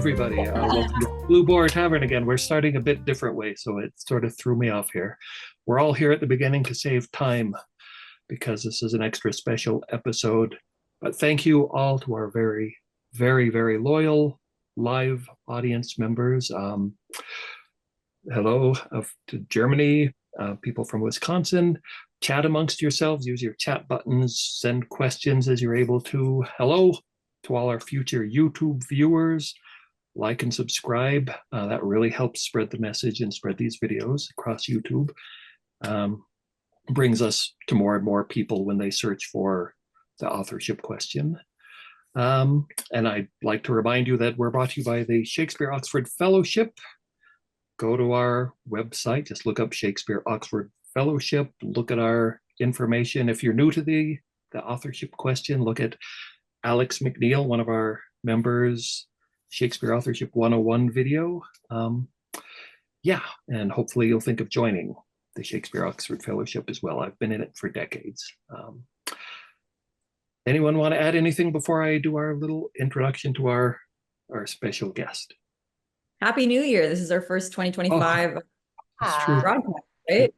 everybody. Welcome to Blue Boar Tavern again. We're starting a bit different way, so it sort of threw me off here. We're all here at the beginning to save time because this is an extra special episode. But thank you all to our very, very, very loyal live audience members. Hello to Germany, people from Wisconsin. Chat amongst yourselves, use your chat buttons, send questions as you're able to. Hello to all our future YouTube viewers. Like and subscribe. That really helps spread the message and spread these videos across YouTube. Brings us to more and more people when they search for the authorship question. And I'd like to remind you that we're brought to you by the Shakespeare Oxford Fellowship. Go to our website, just look up Shakespeare Oxford Fellowship, look at our information. If you're new to the authorship question, look at Alex McNeil, one of our members, Shakespeare Authorship 101 video. Yeah, and hopefully you'll think of joining the Shakespeare Oxford Fellowship as well. I've been in it for decades. Anyone want to add anything before I do our little introduction to our special guest? Happy New Year. This is our first 2025 broadcast, right?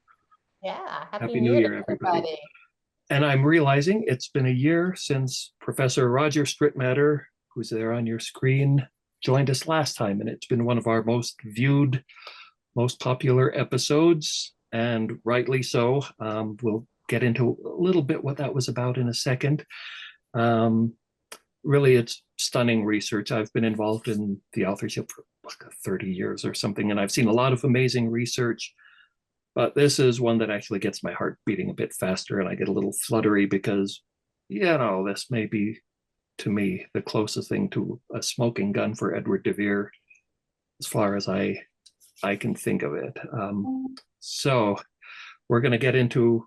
Yeah, Happy New Year, everybody. And I'm realizing it's been a year since Professor Roger Stritmatter, who's there on your screen, joined us last time, and it's been one of our most viewed, most popular episodes, and rightly so. We'll get into a little bit what that was about in a second. Really, it's stunning research. I've been involved in the authorship for like 30 years or something, and I've seen a lot of amazing research, but this is one that actually gets my heart beating a bit faster, and I get a little fluttery because, this may be, to me, the closest thing to a smoking gun for Edward de Vere, as far as I can think of it. So we're going to get into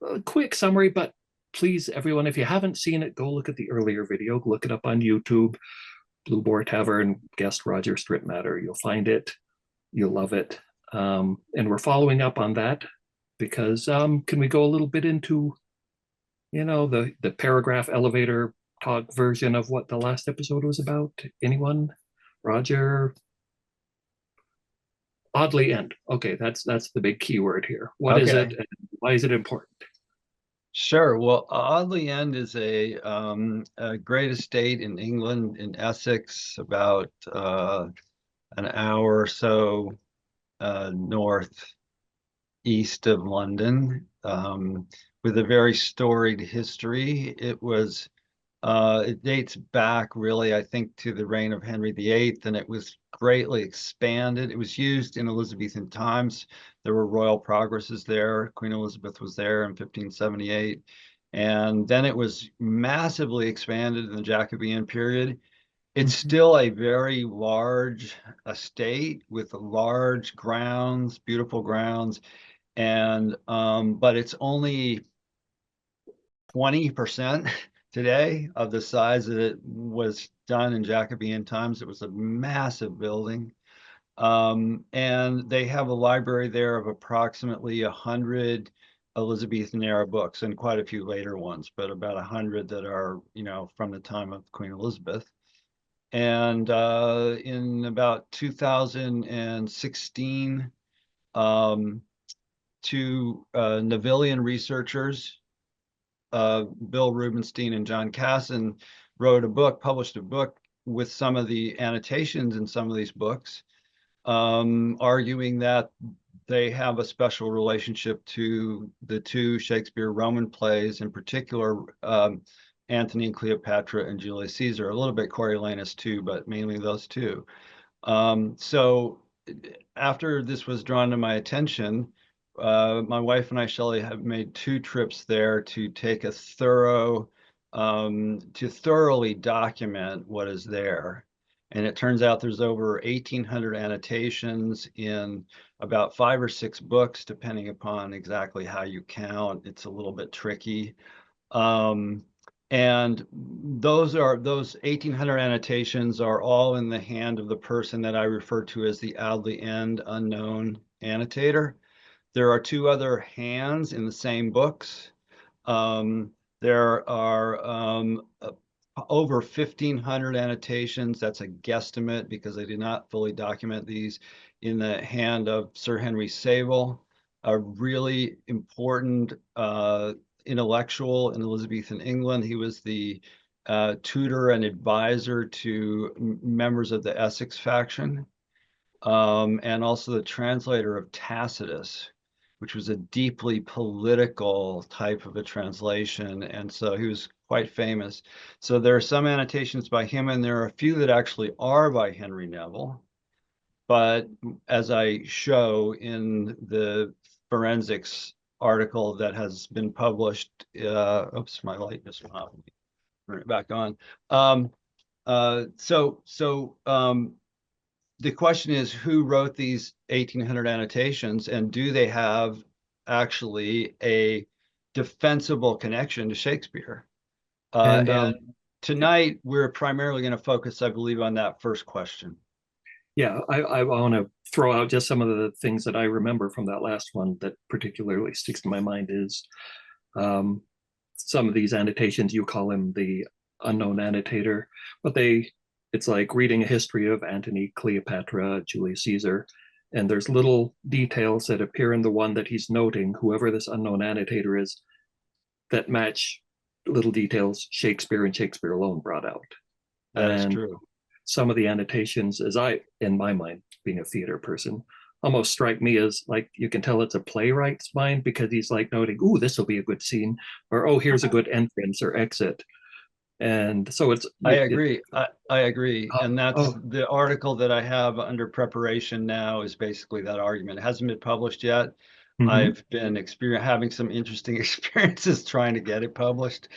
a quick summary, but please, everyone, if you haven't seen it, go look at the earlier video, look it up on YouTube, Blue Boar Tavern, guest Roger Stritmatter. You'll find it, you'll love it. And we're following up on that because can we go a little bit into, the paragraph elevator talk version of what the last episode was about? Anyone? Roger? Audley End. Okay, that's the big keyword here. What is it, and why is it important? Sure. Well, Audley End is a great estate in England, in Essex, about an hour or so northeast of London, with a very storied history. It dates back really, I think, to the reign of Henry VIII, and it was greatly expanded. It was used in Elizabethan times. There were royal progresses there. Queen Elizabeth was there in 1578. And then it was massively expanded in the Jacobean period. It's still a very large estate with large grounds, beautiful grounds. And but it's only 20% today of the size that it was done in Jacobean times. It was a massive building. And they have a library there of approximately 100 Elizabethan era books and quite a few later ones, but about 100 that are, from the time of Queen Elizabeth. And in about 2016, two Nevillian researchers, Bill Rubenstein and John Casson, published a book with some of the annotations in some of these books, arguing that they have a special relationship to the two Shakespeare Roman plays, in particular, Antony and Cleopatra and Julius Caesar, a little bit Coriolanus too, but mainly those two. So after this was drawn to my attention, my wife and I, Shelley, have made 2 trips there to take a thoroughly document what is there. And it turns out there's over 1,800 annotations in about 5 or 6 books, depending upon exactly how you count. It's a little bit tricky. And those 1,800 annotations are all in the hand of the person that I refer to as the Audley End unknown annotator. There are 2 other hands in the same books. There are over 1,500 annotations. That's a guesstimate because they did not fully document these, in the hand of Sir Henry Savile, a really important intellectual in Elizabethan England. He was the tutor and advisor to members of the Essex faction, and also the translator of Tacitus, which was a deeply political type of a translation. And so he was quite famous. So there are some annotations by him, and there are a few that actually are by Henry Neville. But as I show in the forensics article that has been published, oops, my light just went off. Turn it back on. The question is, who wrote these 1,800 annotations, and do they have actually a defensible connection to Shakespeare? And tonight we're primarily going to focus, I believe, on that first question. Yeah, I want to throw out just some of the things that I remember from that last one that particularly sticks to my mind is some of these annotations, you call him the unknown annotator, but it's like reading a history of Antony, Cleopatra, Julius Caesar, and there's little details that appear in the one that he's noting, whoever this unknown annotator is, that match little details Shakespeare and Shakespeare alone brought out. That is true. Some of the annotations, in my mind, being a theater person, almost strike me as like, you can tell it's a playwright's mind, because he's like noting, "Ooh, this will be a good scene," or "Oh, here's a good entrance or exit." And so I agree. I agree. And that's the article that I have under preparation now is basically that argument. It hasn't been published yet. I've been having some interesting experiences trying to get it published.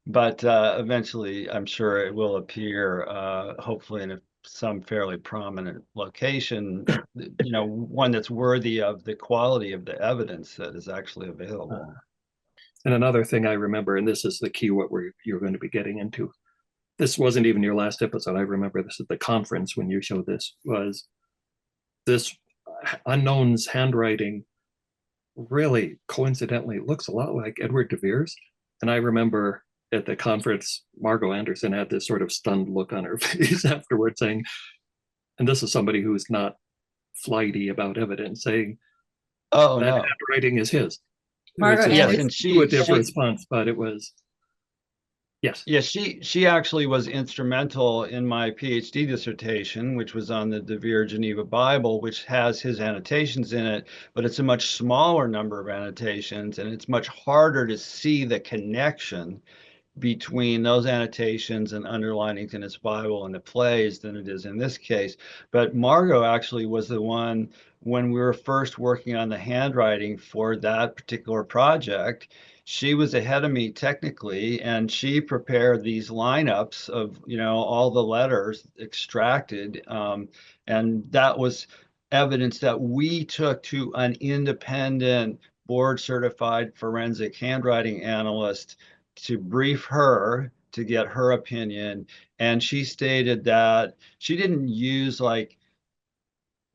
But eventually, I'm sure it will appear, hopefully in some fairly prominent location, one that's worthy of the quality of the evidence that is actually available. And another thing I remember, and this is the key, what you're going to be getting into. This wasn't even your last episode. I remember this at the conference when you showed this, was this unknown's handwriting really coincidentally looks a lot like Edward de Vere's. And I remember at the conference, Margot Anderson had this sort of stunned look on her face afterwards, saying, and this is somebody who's not flighty about evidence, saying, "Oh, that no, handwriting is his." Margaret, yes, and she response, but it was, yes. Yeah, she actually was instrumental in my PhD dissertation, which was on the de Vere Geneva Bible, which has his annotations in it, but it's a much smaller number of annotations, and it's much harder to see the connection between those annotations and underlinings in his Bible and the plays than it is in this case. But Margot actually was the one, when we were first working on the handwriting for that particular project, she was ahead of me technically, and she prepared these lineups of, all the letters extracted. And that was evidence that we took to an independent board certified forensic handwriting analyst to brief her to get her opinion. And she stated that she didn't use like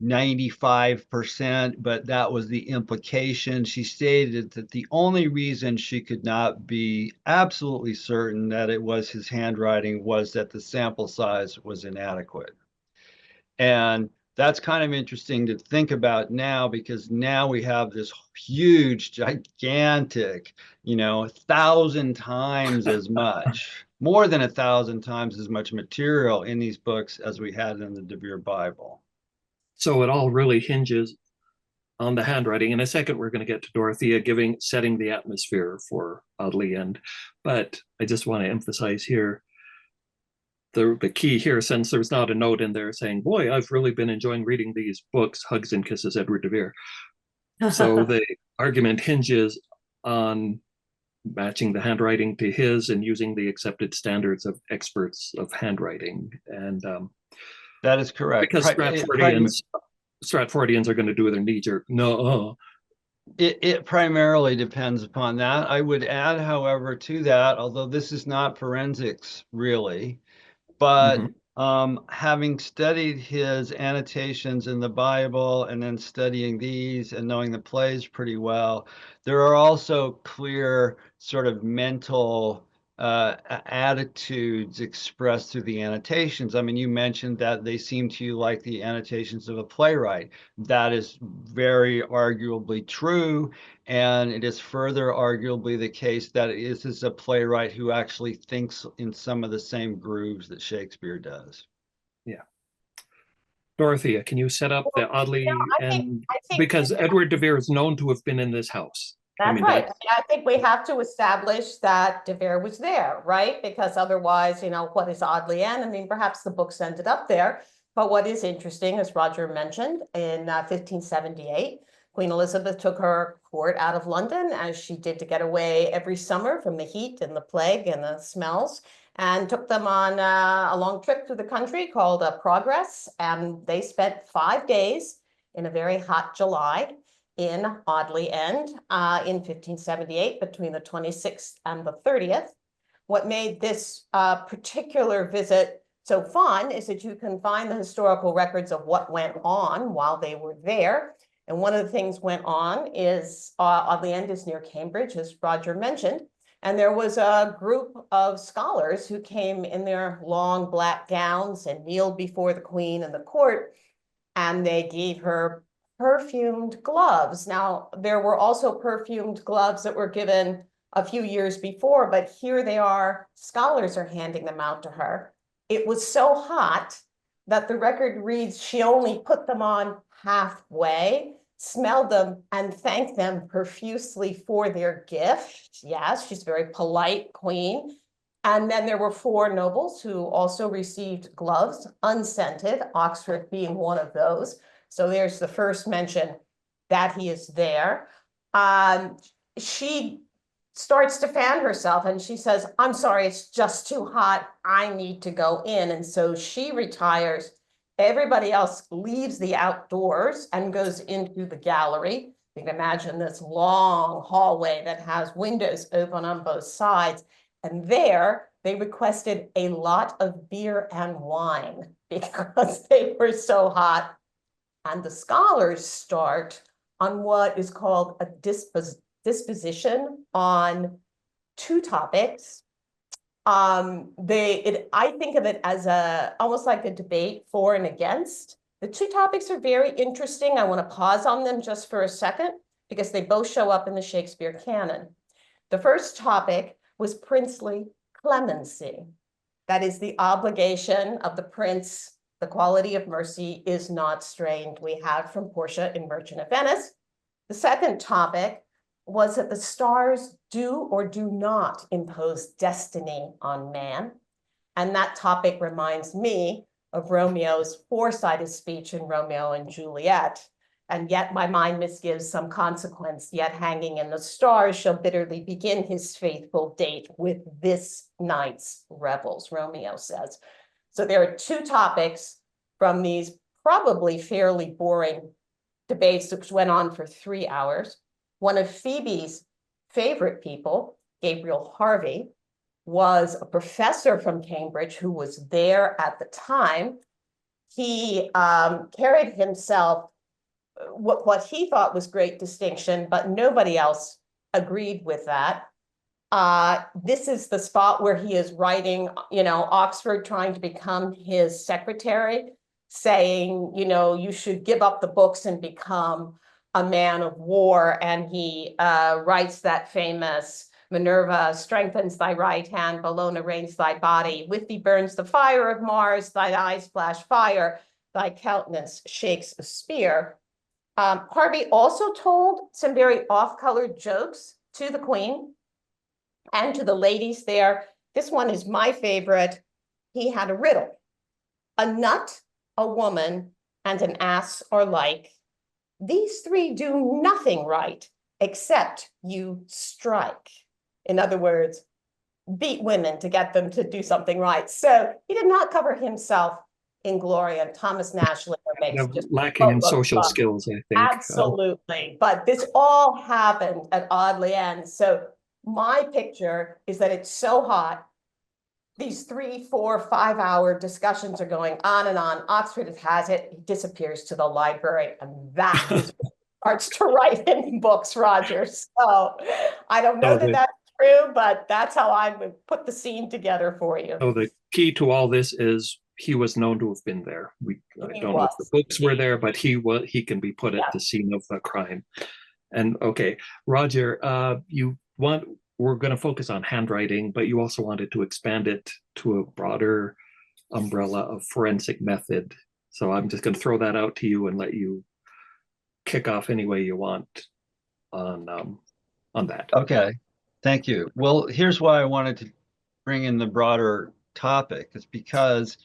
95%, but that was the implication. She stated that the only reason she could not be absolutely certain that it was his handwriting was that the sample size was inadequate. And that's kind of interesting to think about now, because now we have this huge, gigantic, 1,000 times as much, more than 1,000 times as much material in these books as we had in the de Vere Bible. So it all really hinges on the handwriting. In a second, we're going to get to Dorothea setting the atmosphere for Audley End. But I just want to emphasize here, the key here, since there's not a note in there saying, "Boy, I've really been enjoying reading these books, hugs and kisses, Edward de Vere." So the argument hinges on matching the handwriting to his and using the accepted standards of experts of handwriting. And that is correct. Because Stratfordians are going to do their knee-jerk, no. It primarily depends upon that. I would add, however, to that, although this is not forensics really, but having studied his annotations in the Bible and then studying these and knowing the plays pretty well, there are also clear sort of mental attitudes expressed through the annotations. I mean, you mentioned that they seem to you like the annotations of a playwright. That is very arguably true, and it is further arguably the case that this is a playwright who actually thinks in some of the same grooves that Shakespeare does. Yeah. Dorothea, can you set up the Audley End? I think Because Edward de Vere is known to have been in this house. that's right. I think we have to establish that de Vere was there, right? Because otherwise, what is Audley End? I mean, perhaps the books ended up there. But what is interesting, as Roger mentioned, in 1578, Queen Elizabeth took her court out of London, as she did to get away every summer from the heat and the plague and the smells, and took them on a long trip through the country called Progress. And they spent 5 days in a very hot July in Audley End in 1578, between the 26th and the 30th. What made this particular visit so fun is that you can find the historical records of what went on while they were there. And one of the things went on is Audley End is near Cambridge, as Roger mentioned. And there was a group of scholars who came in their long black gowns and kneeled before the Queen and the court, and they gave her perfumed gloves. Now, there were also perfumed gloves that were given a few years before, but here they are, scholars are handing them out to her. It was so hot that the record reads she only put them on halfway, smelled them, and thanked them profusely for their gift. Yes, she's a very polite queen. And then there were 4 nobles who also received gloves, unscented, Oxford being one of those. So there's the first mention that he is there. She starts to fan herself and she says, I'm sorry, it's just too hot. I need to go in. And so she retires. Everybody else leaves the outdoors and goes into the gallery. You can imagine this long hallway that has windows open on both sides. And there they requested a lot of beer and wine because they were so hot. And the scholars start on what is called a disposition on 2 topics. I think of it as almost like a debate for and against. The 2 topics are very interesting. I want to pause on them just for a second because they both show up in the Shakespeare canon. The first topic was princely clemency. That is the obligation of the prince. The quality of mercy is not strained. We have from Portia in Merchant of Venice. The second topic was that the stars do or do not impose destiny on man. And that topic reminds me of Romeo's 4-sided speech in Romeo and Juliet. And yet my mind misgives some consequence, yet hanging in the stars shall bitterly begin his faithful date with this night's revels, Romeo says. So there are 2 topics from these probably fairly boring debates which went on for 3 hours. One of Phoebe's favorite people, Gabriel Harvey, was a professor from Cambridge who was there at the time. He carried himself what he thought was great distinction, but nobody else agreed with that. This is the spot where he is writing, Oxford trying to become his secretary, saying, you should give up the books and become a man of war. And he writes that famous Minerva strengthens thy right hand, Bellona reigns thy body, with thee burns the fire of Mars, thy eyes flash fire, thy countenance shakes a spear. Harvey also told some very off-colored jokes to the Queen and to the ladies there. This one is my favorite. He had a riddle. A nut, a woman, and an ass are like. These 3 do nothing right, except you strike. In other words, beat women to get them to do something right. So he did not cover himself in glory, and Thomas Nash makes just lacking in social skills, I think. Absolutely. But this all happened at Audley End. So my picture is that it's so hot. These 3, 4, 5-hour discussions are going on and on. Oxford has it. He disappears to the library, and that is starts to write in books, Roger. So I don't know that that's true, but that's how I would put the scene together for you. So the key to all this is he was known to have been there. I He don't know if the was. books were there, but he can be put at Yeah. the scene of the crime. And okay, Roger, we're going to focus on handwriting, but you also wanted to expand it to a broader umbrella of forensic method. So I'm just going to throw that out to you and let you kick off any way you want on that. Okay, thank you. Well, here's why I wanted to bring in the broader topic. It's because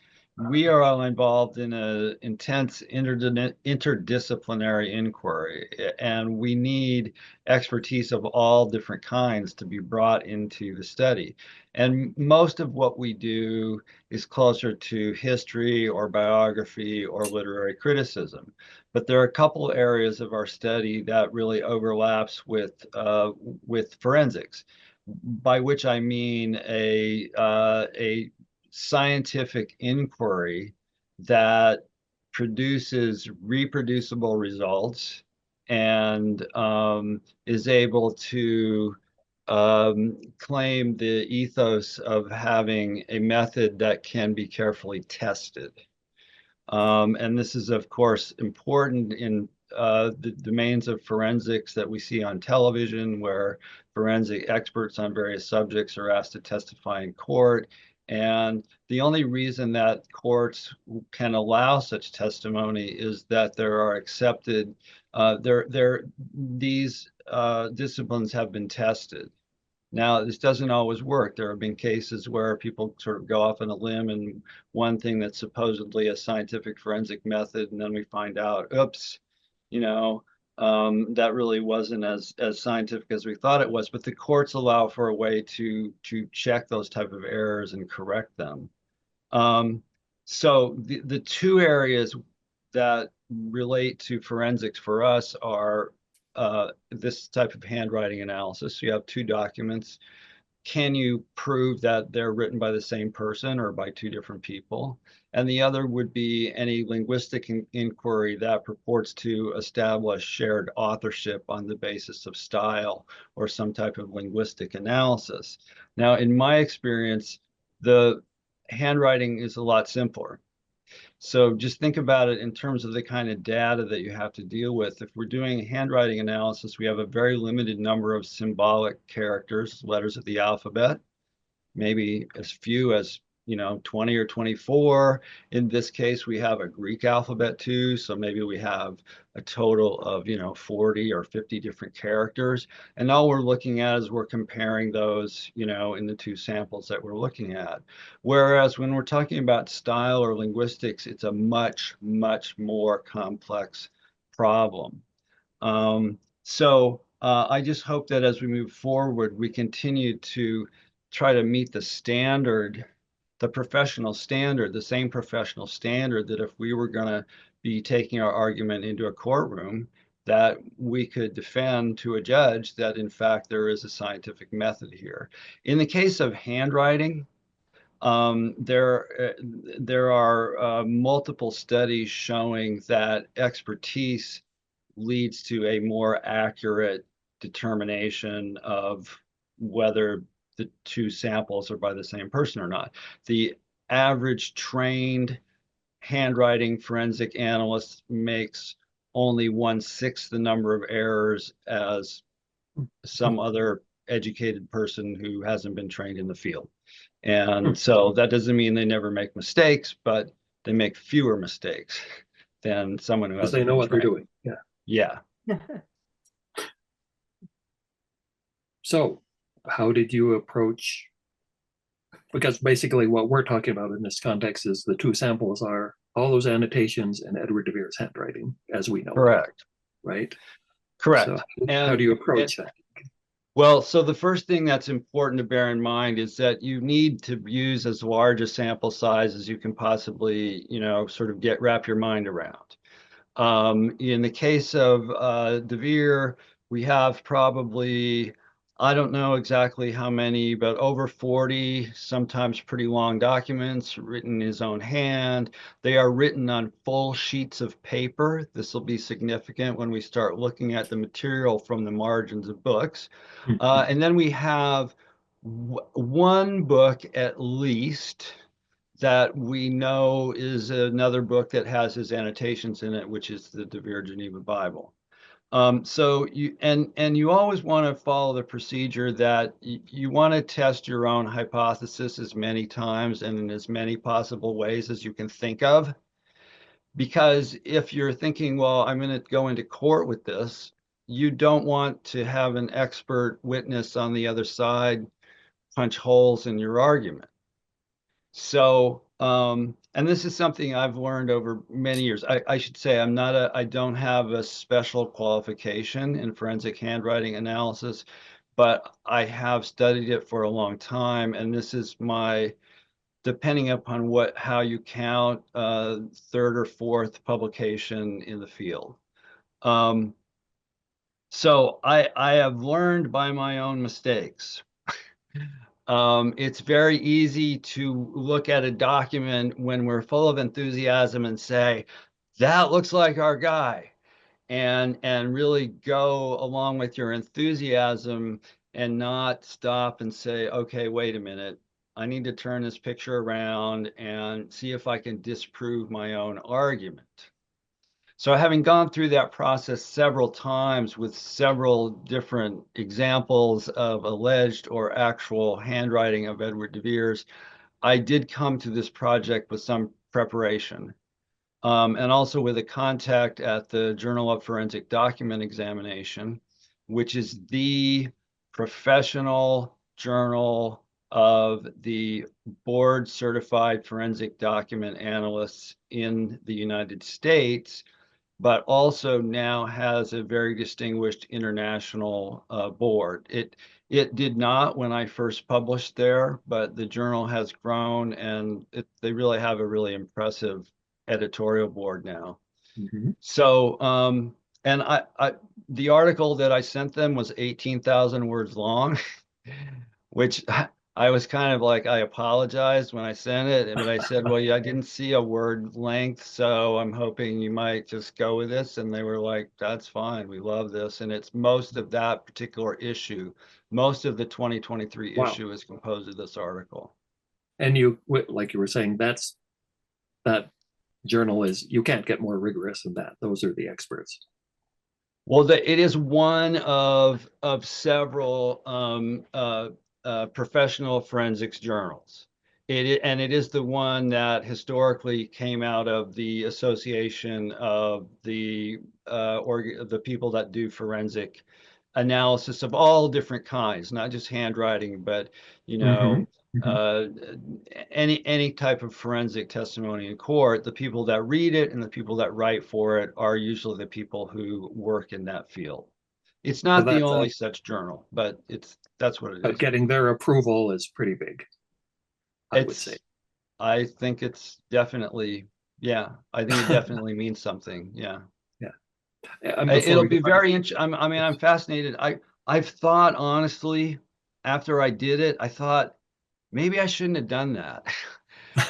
we are all involved in an intense interdisciplinary inquiry, and we need expertise of all different kinds to be brought into the study. And most of what we do is closer to history or biography or literary criticism. But there are a couple areas of our study that really overlaps with forensics, by which I mean a scientific inquiry that produces reproducible results and is able to claim the ethos of having a method that can be carefully tested. And this is, of course, important in the domains of forensics that we see on television, where forensic experts on various subjects are asked to testify in court. And the only reason that courts can allow such testimony is that there are accepted, these disciplines have been tested. Now, this doesn't always work. There have been cases where people sort of go off on a limb and one thing that's supposedly a scientific forensic method, and then we find out, oops, that really wasn't as scientific as we thought it was. But the courts allow for a way to check those type of errors and correct them. So the two areas that relate to forensics for us are this type of handwriting analysis. You have two documents. Can you prove that they're written by the same person or by two different people? And the other would be any linguistic inquiry that purports to establish shared authorship on the basis of style or some type of linguistic analysis. Now, in my experience, the handwriting is a lot simpler. So just think about it in terms of the kind of data that you have to deal with. If we're doing handwriting analysis, we have a very limited number of symbolic characters, letters of the alphabet, maybe as few as 20 or 24. In this case, we have a Greek alphabet too, so maybe we have a total of 40 or 50 different characters. And all we're looking at is we're comparing those, in the two samples that we're looking at. Whereas when we're talking about style or linguistics, it's a much, much more complex problem. So I just hope that as we move forward, we continue to try to meet the standard, the professional standard, the same professional standard that if we were going to be taking our argument into a courtroom, that we could defend to a judge that in fact there is a scientific method here. In the case of handwriting, there are multiple studies showing that expertise leads to a more accurate determination of whether the two samples are by the same person or not. The average trained handwriting forensic analyst makes only 1/6 the number of errors as some other educated person who hasn't been trained in the field. And so that doesn't mean they never make mistakes, but they make fewer mistakes than someone who hasn't they know been what trained. they're doing. Yeah. Yeah. So how did you approach, because basically what we're talking about in this context is the two samples are all those annotations and Edward de Vere's handwriting, as we know. Correct. Right? Correct. So how do you approach that? Well, so the first thing that's important to bear in mind is that you need to use as large a sample size as you can possibly, sort of wrap your mind around. In the case of de Vere, we have probably I don't know exactly how many, but over 40, sometimes pretty long documents written in his own hand. They are written on full sheets of paper. This will be significant when we start looking at the material from the margins of books. And then we have one book at least that we know is another book that has his annotations in it, which is the De Vere Geneva Bible. So you always want to follow the procedure that you want to test your own hypothesis as many times and in as many possible ways as you can think of. Because if you're thinking, well, I'm going to go into court with this, you don't want to have an expert witness on the other side punch holes in your argument. So, and this is something I've learned over many years. I should say I don't have a special qualification in forensic handwriting analysis, but I have studied it for a long time. And this is my, depending upon how you count, third or fourth publication in the field. So I have learned by my own mistakes. It's very easy to look at a document when we're full of enthusiasm and say, that looks like our guy, and really go along with your enthusiasm and not stop and say, okay, wait a minute, I need to turn this picture around and see if I can disprove my own argument. So having gone through that process several times with several different examples of alleged or actual handwriting of Edward de Vere's, I did come to this project with some preparation, and also with a contact at the Journal of Forensic Document Examination, which is the professional journal of the board certified forensic document analysts in the United States, but also now has a very distinguished international board. It did not when I first published there, but the journal has grown, and they really have a really impressive editorial board now. So, and the article that I sent them was 18,000 words long, which I was kind of like, I apologized when I sent it, but I said, well, yeah, I didn't see a word length, so I'm hoping you might just go with this. And they were like, that's fine, we love this. And it's most of that particular issue. Most of the 2023 issue is composed of this article. And like you were saying, that journal is, you can't get more rigorous than that. Those are the experts. Well, it is one of several professional forensics journals. And it is the one that historically came out of the Association of the people that do forensic analysis of all different kinds, not just handwriting, but any type of forensic testimony in court. The people that read it and the people that write for it are usually the people who work in that field. It's not the only such journal, but that's what it is. But getting their approval is pretty big, I would say. I think it's definitely, yeah, I think it definitely means something. Yeah. It'll be very interesting. I mean, I'm fascinated. I've thought, honestly, after I did it, I thought maybe I shouldn't have done that.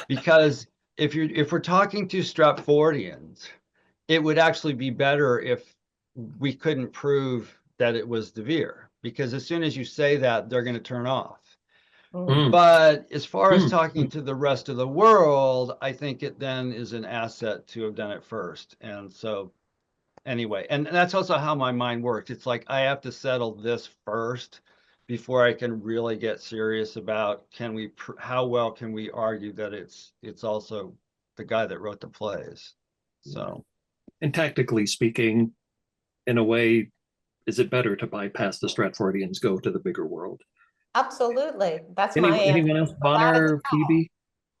Because if we're talking to Stratfordians, it would actually be better if we couldn't prove that it was de Vere, because as soon as you say that, they're going to turn off. But as far as talking to the rest of the world, I think it then is an asset to have done it first. And so anyway, and that's also how my mind works. It's like I have to settle this first before I can really get serious about how well can we argue that it's also the guy that wrote the plays. So, and tactically speaking, in a way, is it better to bypass the Stratfordians, go to the bigger world? Absolutely. That's my answer. Anyone else? Bonner, Phoebe,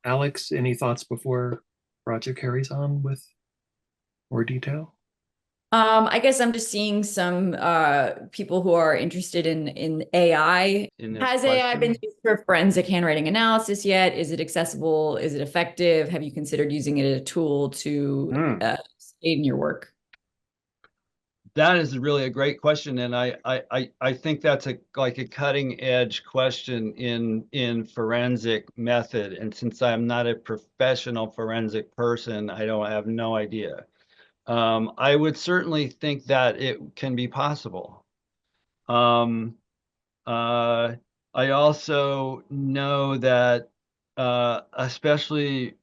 Alex, any thoughts before Roger carries on with more detail? I guess I'm just seeing some people who are interested in AI. Has AI been used for forensic handwriting analysis yet? Is it accessible? Is it effective? Have you considered using it as a tool to aid in your work? That is really a great question, and I think that's like a cutting edge question in forensic method. And since I'm not a professional forensic person, I have no idea. I would certainly think that it can be possible. Um, I also know that, especially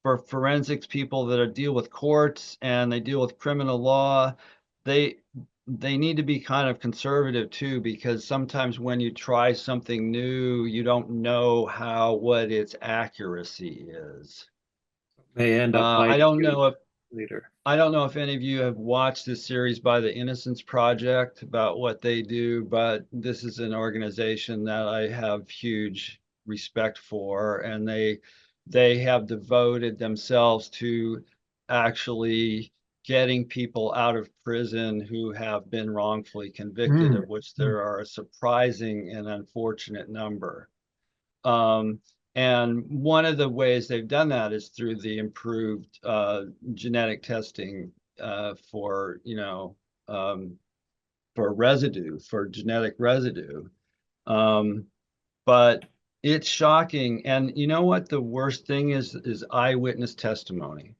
for forensics people that deal with courts and they deal with criminal law, they they need to be kind of conservative too, because sometimes when you try something new, you don't know what its accuracy is. May end up I biting don't you know if later. I don't know if any of you have watched this series by the Innocence Project about what they do, but this is an organization that I have huge respect for, and they have devoted themselves to actually getting people out of prison who have been wrongfully convicted, of which there are a surprising and unfortunate number. Um, and one of the ways they've done that is through the improved genetic testing for, for residue, for genetic residue. But it's shocking. And you know what the worst thing is eyewitness testimony.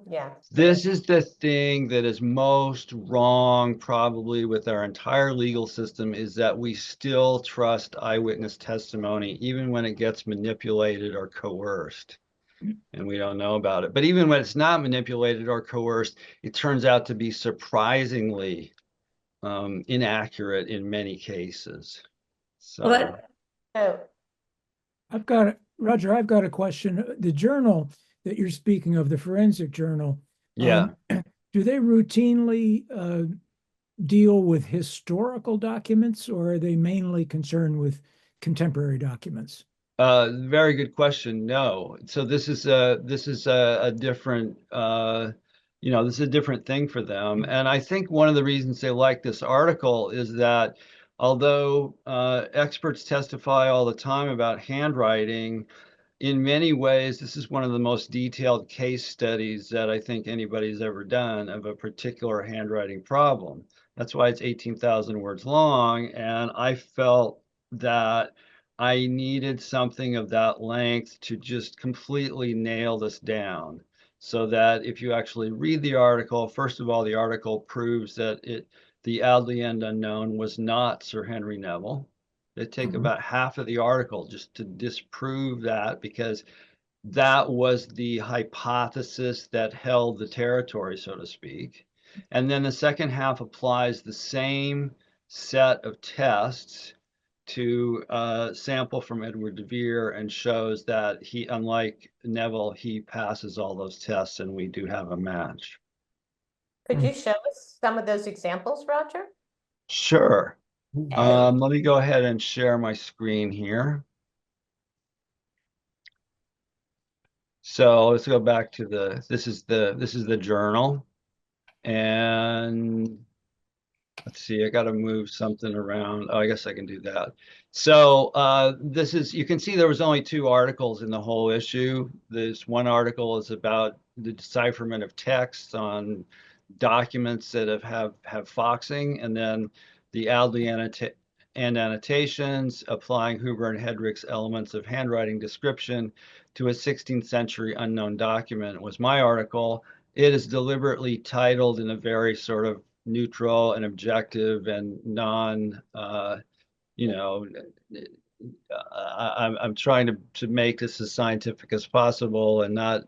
Yeah. This is the thing that is most wrong, probably, with our entire legal system, is that we still trust eyewitness testimony, even when it gets manipulated or coerced, and we don't know about it. But even when it's not manipulated or coerced, it turns out to be surprisingly inaccurate in many cases. So, Oh, Roger, I've got a question. The journal that you're speaking of, the forensic journal, yeah. do they routinely deal with historical documents, or are they mainly concerned with contemporary documents? Very good question. No. So this is a different this is a different thing for them. And I think one of the reasons they like this article is that although experts testify all the time about handwriting, in many ways, this is one of the most detailed case studies that I think anybody's ever done of a particular handwriting problem. That's why it's 18,000 words long. And I felt that I needed something of that length to just completely nail this down, so that if you actually read the article, first of all, the article proves that the Audley End unknown was not Sir Henry Neville. They take about half of the article just to disprove that, because that was the hypothesis that held the territory, so to speak. And then the second half applies the same set of tests to sample from Edward de Vere and shows that he, unlike Neville, he passes all those tests, and we do have a match. could you show us some of those examples, Roger? Sure. Okay. Let me go ahead and share my screen here. So let's go back to this is the journal, and let's see, I got to move something around. Oh, I guess I can do that. So this is, you can see there was only 2 articles in the whole issue. This one article is about the decipherment of text on documents that have foxing, and then the Audley and annotations applying Huber and Hedrick's elements of handwriting description to a 16th century unknown document was my article. It is deliberately titled in a very sort of neutral and objective and non, I'm trying to make this as scientific as possible and not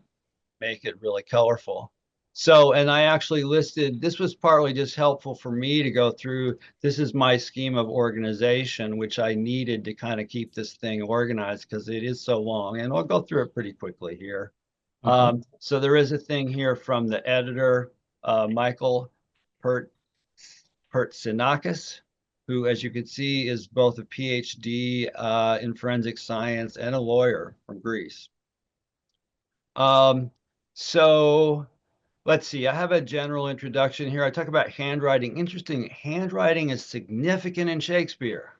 make it really colorful. So, and I actually listed, this was partly just helpful for me to go through. This is my scheme of organization, which I needed to kind of keep this thing organized because it is so long. And I'll go through it pretty quickly here. So there is a thing here from the editor, Michael Pertsinakis, who, as you can see, is both a PhD in forensic science and a lawyer from Greece. So let's see, I have a general introduction here. I talk about handwriting. Interesting, handwriting is significant in Shakespeare.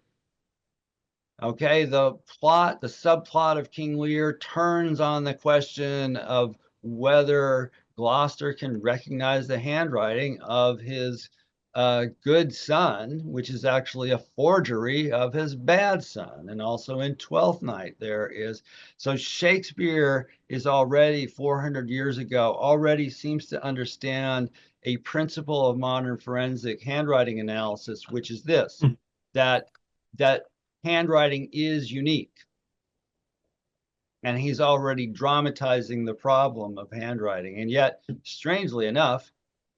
Okay, the subplot of King Lear turns on the question of whether Gloucester can recognize the handwriting of his good son, which is actually a forgery of his bad son. And also in Twelfth Night there is. So Shakespeare is already 400 years ago, already seems to understand a principle of modern forensic handwriting analysis, which is this, that handwriting is unique. And he's already dramatizing the problem of handwriting. And yet, strangely enough,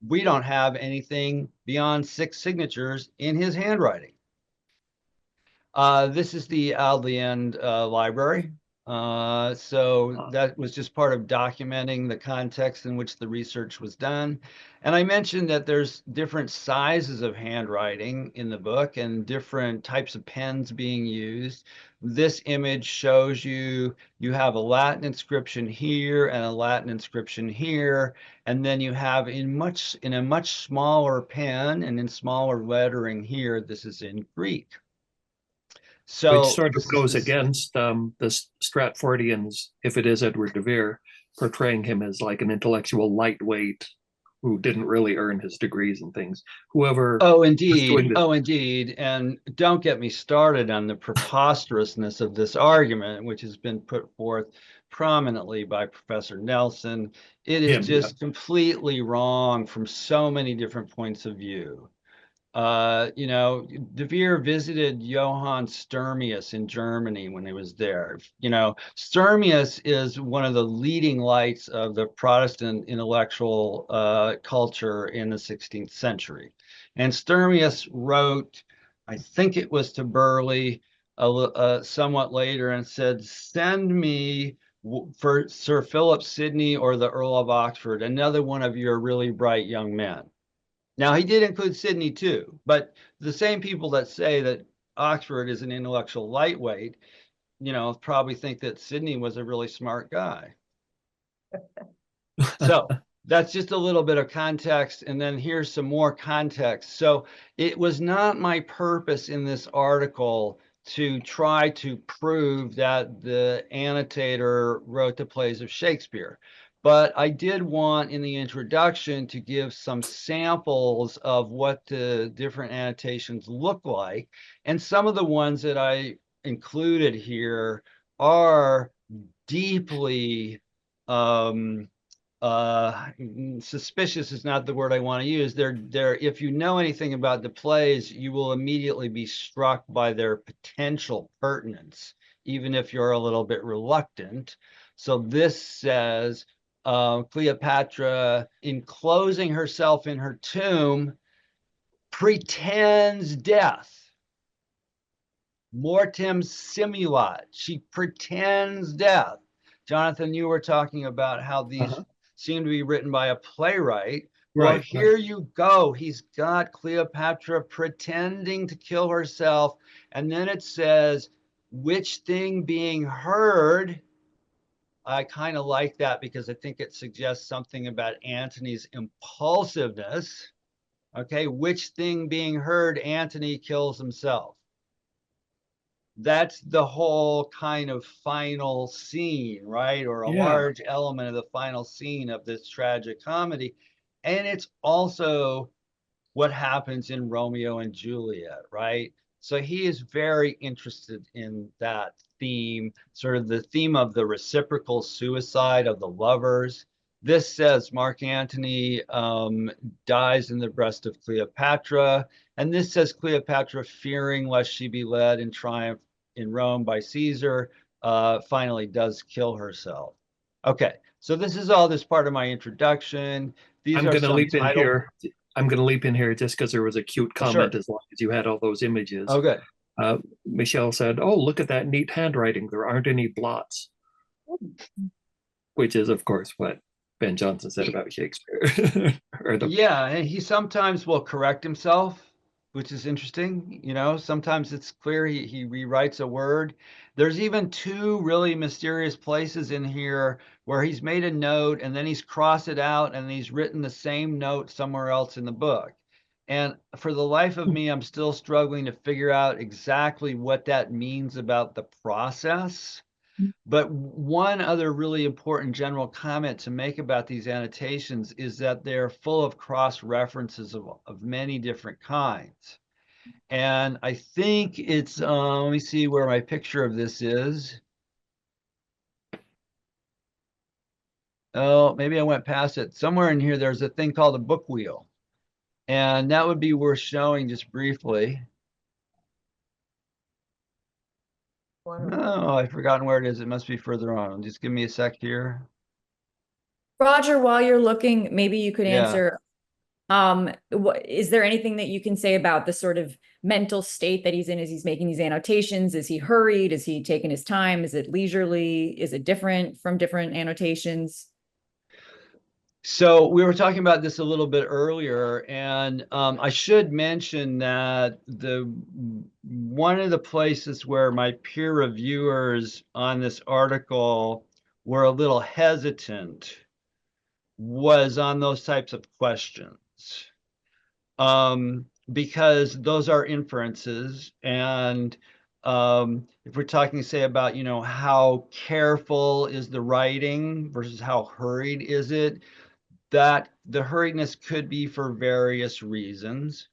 we don't have anything beyond 6 signatures in his handwriting. This is the Audley End library. So that was just part of documenting the context in which the research was done. And I mentioned that there's different sizes of handwriting in the book and different types of pens being used. This image shows you have a Latin inscription here and a Latin inscription here, and then you have in a much smaller pen and in smaller lettering here, this is in Greek. So which sort of goes against the Stratfordians, if it is Edward de Vere, portraying him as like an intellectual lightweight who didn't really earn his degrees and things. Whoever. Oh, indeed. Oh, indeed. And don't get me started on the preposterousness of this argument, which has been put forth prominently by Professor Nelson. It is just completely wrong from so many different points of view. You know, de Vere visited Johann Sturmius in Germany when he was there. You know, Sturmius is one of the leading lights of the Protestant intellectual culture in the 16th century. And Sturmius wrote, I think it was to Burleigh somewhat later, and said, send me for Sir Philip Sidney or the Earl of Oxford, another one of your really bright young men. Now, he did include Sidney too, but the same people that say that Oxford is an intellectual lightweight, you know, probably think that Sidney was a really smart guy. So that's just a little bit of context. And then here's some more context. So it was not my purpose in this article to try to prove that the annotator wrote the plays of Shakespeare. But I did want in the introduction to give some samples of what the different annotations look like. And some of the ones that I included here are deeply suspicious is not the word I want to use. They're if you know anything about the plays, you will immediately be struck by their potential pertinence, even if you're a little bit reluctant. So this says, Cleopatra, enclosing herself in her tomb, pretends death. Mortem simulat. She pretends death. Jonathan, you were talking about how these seem to be written by a playwright. Right. Well, here you go. He's got Cleopatra pretending to kill herself. And then it says, which thing being heard. I kind of like that because I think it suggests something about Antony's impulsiveness. Okay, which thing being heard, Antony kills himself. That's the whole kind of final scene, right? Or a large element of the final scene of this tragic comedy. And it's also what happens in Romeo and Juliet, right? So he is very interested in that theme, sort of the theme of the reciprocal suicide of the lovers. This says Mark Antony dies in the breast of Cleopatra. And this says Cleopatra, fearing lest she be led in triumph in Rome by Caesar, finally does kill herself. Okay, so this is all this part of my introduction. These I'm going to leap in here. I'm going to leap in here just because there was a cute comment as long as you had all those images. Oh, good. Michelle said, oh, look at that neat handwriting. There aren't any blots. Which is, of course, what Ben Jonson said about Shakespeare. Yeah, and he sometimes will correct himself, which is interesting. You know, sometimes it's clear he rewrites a word. There's even 2 really mysterious places in here where he's made a note and then he's crossed it out and he's written the same note somewhere else in the book. And for the life of me, I'm still struggling to figure out exactly what that means about the process. But one other really important general comment to make about these annotations is that they're full of cross references of many different kinds. And I think it's, let me see where my picture of this is. Oh, maybe I went past it. Somewhere in here, there's a thing called a book wheel. And that would be worth showing just briefly. Oh, I've forgotten where it is. It must be further on. Just give me a sec here. Roger, while you're looking, maybe you could Yeah. answer, is there anything that you can say about the sort of mental state that he's in as he's making these annotations? Is he hurried? Is he taking his time? Is it leisurely? Is it different from different annotations? So we were talking about this a little bit earlier, and I should mention that one of the places where my peer reviewers on this article were a little hesitant was on those types of questions, because those are inferences, and if we're talking, say, about, how careful is the writing versus how hurried is it, that the hurriedness could be for various reasons.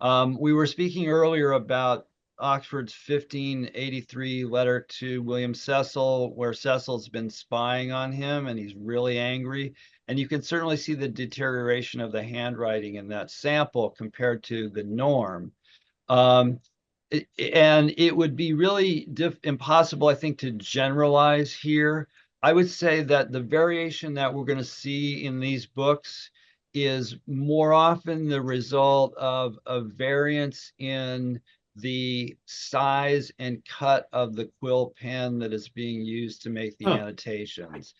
We were speaking earlier about Oxford's 1583 letter to William Cecil, where Cecil's been spying on him and he's really angry. And you can certainly see the deterioration of the handwriting in that sample compared to the norm. And it would be really impossible, I think, to generalize here. I would say that the variation that we're going to see in these books is more often the result of a variance in the size and cut of the quill pen that is being used to make the annotations.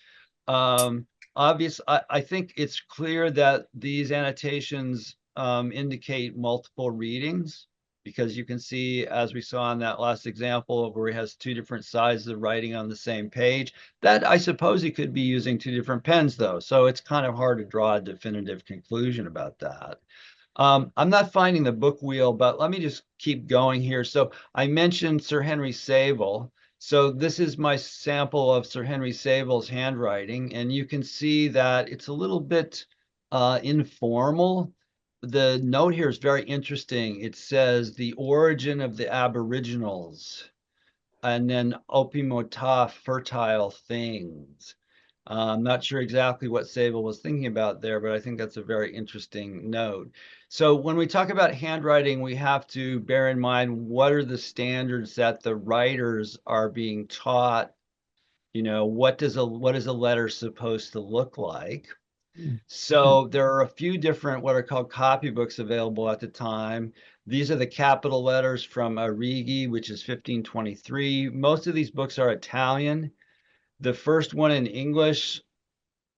Obviously, I think it's clear that these annotations indicate multiple readings, because you can see, as we saw in that last example where he has two different sizes of writing on the same page, that I suppose he could be using two different pens, though. So it's kind of hard to draw a definitive conclusion about that. I'm not finding the book wheel, but let me just keep going here. So I mentioned Sir Henry Savile. So this is my sample of Sir Henry Savile's handwriting, and you can see that it's a little bit informal. The note here is very interesting. It says the origin of the Aboriginals, and then opimota, fertile things. I'm not sure exactly what Savile was thinking about there, but I think that's a very interesting note. So when we talk about handwriting, we have to bear in mind what are the standards that the writers are being taught. What is a letter supposed to look like? So there are a few different what are called copybooks available at the time. These are the capital letters from Arrighi, which is 1523. Most of these books are Italian. The first one in English,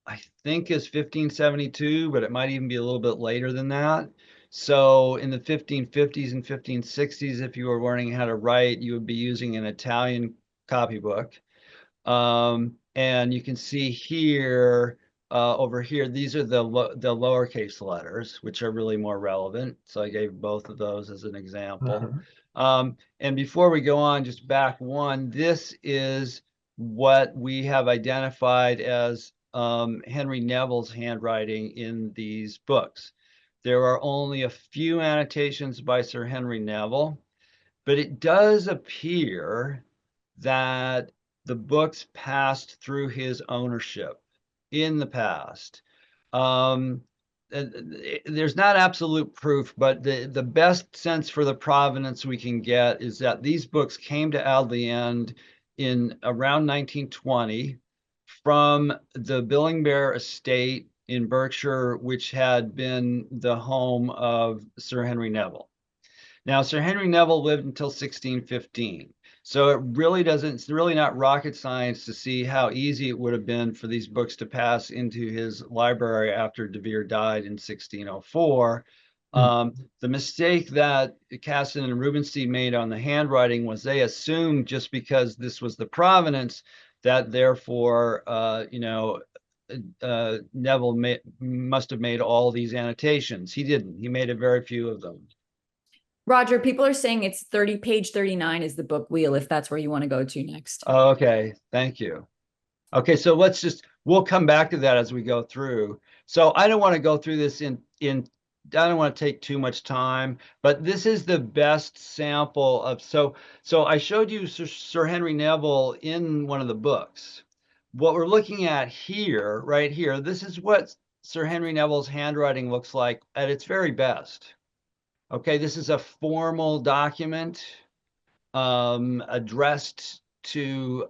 I think, is 1572, but it might even be a little bit later than that. So in the 1550s and 1560s, if you were learning how to write, you would be using an Italian copybook. And you can see here, over here, these are the lowercase letters, which are really more relevant. So I gave both of those as an example. And before we go on, just back one, this is what we have identified as Henry Neville's handwriting in these books. There are only a few annotations by Sir Henry Neville, but it does appear that the books passed through his ownership in the past. There's not absolute proof, but the best sense for the provenance we can get is that these books came to Audley End in around 1920 from the Billingbear estate in Berkshire, which had been the home of Sir Henry Neville. Now, Sir Henry Neville lived until 1615. So it's really not rocket science to see how easy it would have been for these books to pass into his library after de Vere died in 1604. The mistake that Caston and Rubinstein made on the handwriting was they assumed just because this was the provenance that therefore, Neville must have made all these annotations. He didn't. He made a very few of them. Roger, people are saying it's page 39 is the book wheel, if that's where you want to go to next. Okay, thank you. Okay, so we'll come back to that as we go through. So I don't want to go through this I don't want to take too much time, but this is the best sample of, so I showed you Sir Henry Neville in one of the books. What we're looking at here, right here, this is what Sir Henry Neville's handwriting looks like at its very best. Okay, this is a formal document addressed to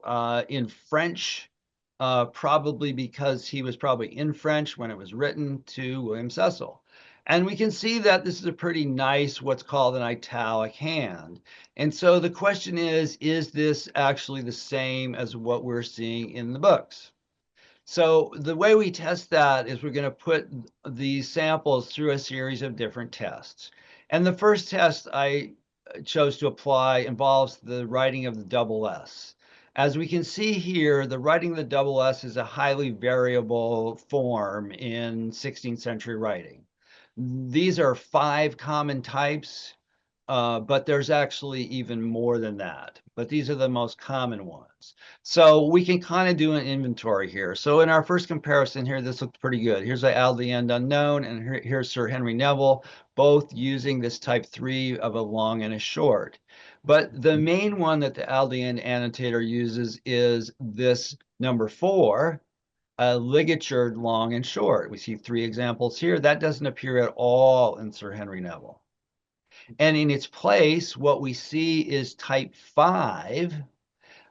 in French, probably because he was probably in French when it was written, to William Cecil. And we can see that this is a pretty nice, what's called an italic hand. And so the question is this actually the same as what we're seeing in the books? So the way we test that is we're going to put these samples through a series of different tests. And the first test I chose to apply involves the writing of the double S. As we can see here, the writing of the double S is a highly variable form in 16th century writing. These are 5 common types, but there's actually even more than that. But these are the most common ones. So we can kind of do an inventory here. So in our first comparison here, this looks pretty good. Here's the Audley End unknown, and here's Sir Henry Neville, both using this type 3 of a long and a short. But the main one that the Audley End annotator uses is this number 4, a ligatured long and short. We see 3 examples here. That doesn't appear at all in Sir Henry Neville. And in its place, what we see is type 5,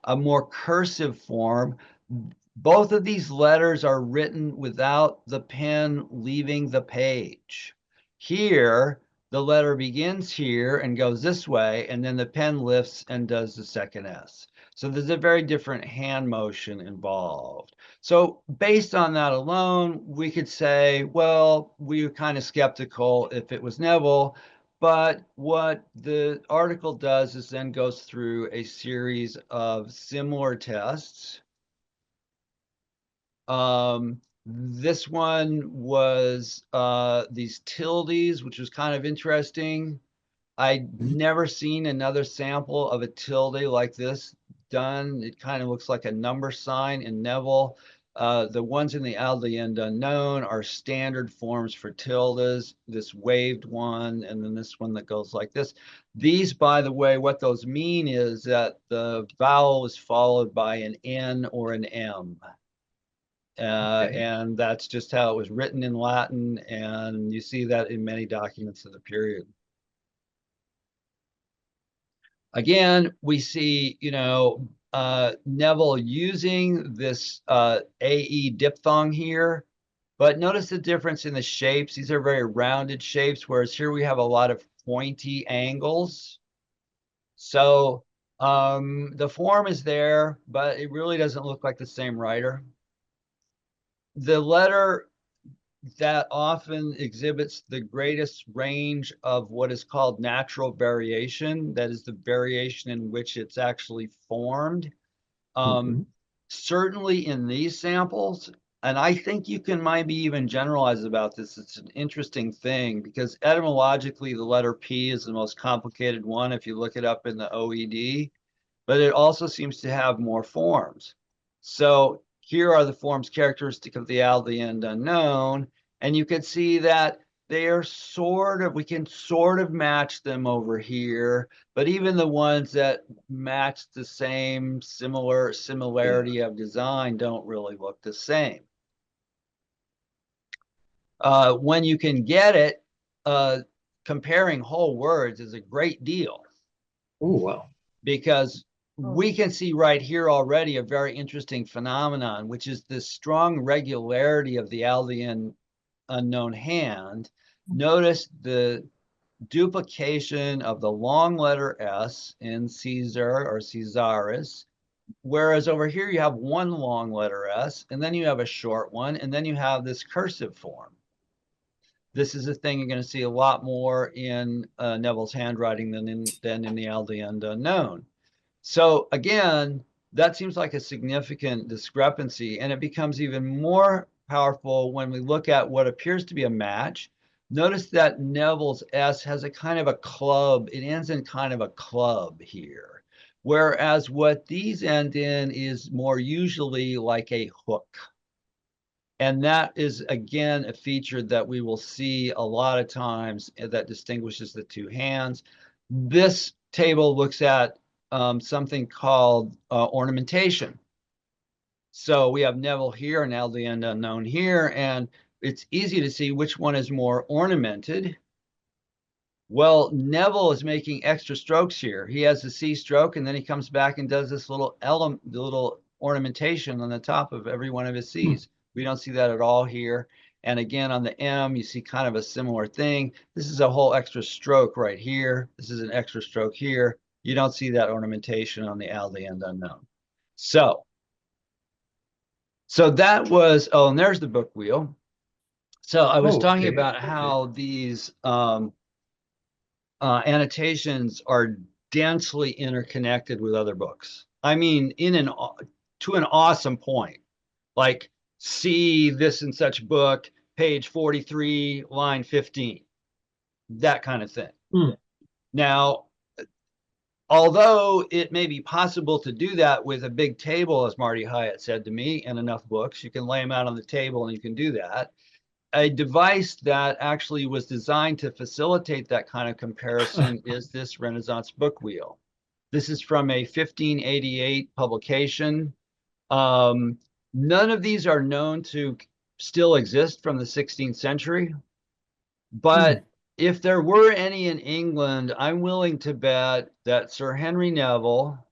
a more cursive form. Both of these letters are written without the pen leaving the page. Here, the letter begins here and goes this way, and then the pen lifts and does the second S. So there's a very different hand motion involved. So based on that alone, we could say, well, we were kind of skeptical if it was Neville. But what the article does is then goes through a series of similar tests. This one was these tildes, which was kind of interesting. I'd never seen another sample of a tilde like this done. It kind of looks like a number sign in Neville. The ones in the Audley End unknown are standard forms for tildes, this waved one, and then this one that goes like this. These, by the way, what those mean is that the vowel is followed by an N or an M. Okay. And that's just how it was written in Latin, and you see that in many documents of the period. Again, we see, Neville using this AE diphthong here, but notice the difference in the shapes. These are very rounded shapes, whereas here we have a lot of pointy angles. So the form is there, but it really doesn't look like the same writer. The letter that often exhibits the greatest range of what is called natural variation, that is the variation in which it's actually formed. Certainly in these samples, and I think you can maybe even generalize about this. It's an interesting thing because etymologically, the letter P is the most complicated one if you look it up in the OED, but it also seems to have more forms. So here are the forms characteristic of the Audley End unknown, and you can see that they are we can sort of match them over here, but even the ones that match the same similarity of design don't really look the same. When you can get it, comparing whole words is a great deal. Oh, wow. Because we can see right here already a very interesting phenomenon, which is the strong regularity of the Audley End unknown hand. Notice the duplication of the long letter S in Caesar or Caesaris, whereas over here you have one long letter S, and then you have a short one, and then you have this cursive form. This is a thing you're going to see a lot more in Neville's handwriting than in the Audley End unknown. So again, that seems like a significant discrepancy, and it becomes even more powerful when we look at what appears to be a match, Notice that Neville's S has a kind of a club. It ends in kind of a club here. Whereas what these end in is more usually like a hook. And that is, again, a feature that we will see a lot of times that distinguishes the two hands. This table looks at something called ornamentation. So we have Neville here and Audley End unknown here, and it's easy to see which one is more ornamented. Well, Neville is making extra strokes here. He has the C stroke, and then he comes back and does this little element, the little ornamentation on the top of every one of his C's. We don't see that at all here. And again, on the M, you see kind of a similar thing. This is a whole extra stroke right here. This is an extra stroke here. You don't see that ornamentation on the Audley End unknown. So that was, oh, and there's the book wheel. So I was talking about how these annotations are densely interconnected with other books. I mean, to an awesome point. Like, see this and such book, page 43, line 15, that kind of thing. Now, although it may be possible to do that with a big table, as Marty Hyatt said to me, and enough books, you can lay them out on the table and you can do that. A device that actually was designed to facilitate that kind of comparison is this Renaissance book wheel. This is from a 1588 publication. None of these are known to still exist from the 16th century, but if there were any in England, I'm willing to bet that Sir Henry Neville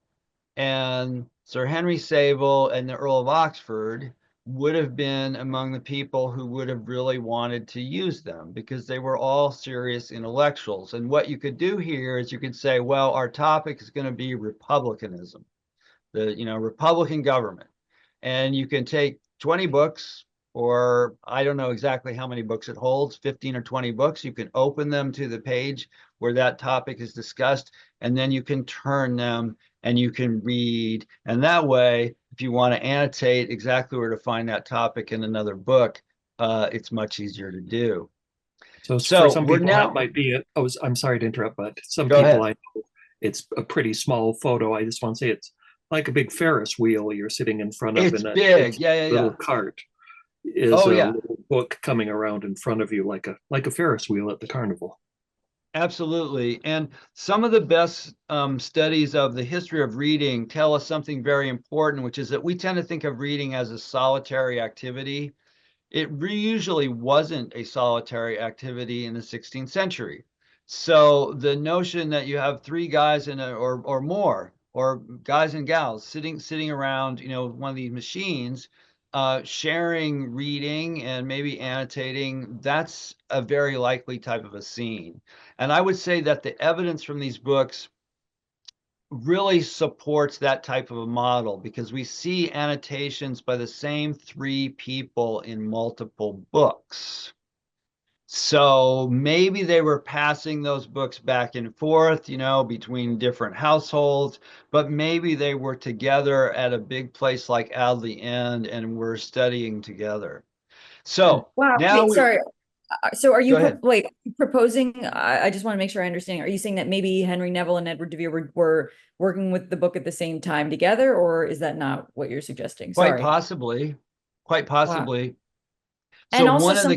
and Sir Henry Savile and the Earl of Oxford would have been among the people who would have really wanted to use them, because they were all serious intellectuals. And what you could do here is you could say, well, our topic is going to be republicanism, the Republican government. And you can take 20 books, or I don't know exactly how many books it holds, 15 or 20 books. You can open them to the page where that topic is discussed, and then you can turn them and you can read. And that way, if you want to annotate exactly where to find that topic in another book, it's much easier to do. So for some people, that might be, I'm sorry to interrupt, but some people I know, it's a pretty small photo. I just want to say it's like a big Ferris wheel you're sitting in front of. It's big, yeah. Little cart is a little book coming around in front of you like a Ferris wheel at the carnival. Absolutely. And some of the best studies of the history of reading tell us something very important, which is that we tend to think of reading as a solitary activity. It usually wasn't a solitary activity in the 16th century. So the notion that you have three guys or more, or guys and gals sitting around, one of these machines, sharing reading and maybe annotating, that's a very likely type of a scene. And I would say that the evidence from these books really supports that type of a model, because we see annotations by the same three people in multiple books. So maybe they were passing those books back and forth, between different households, but maybe they were together at a big place like Audley End and were studying together. So now sorry. So are you proposing, I just want to make sure I understand, are you saying that maybe Henry Neville and Edward de Vere were working with the book at the same time together, or is that not what you're suggesting? Quite possibly. Wow. So and also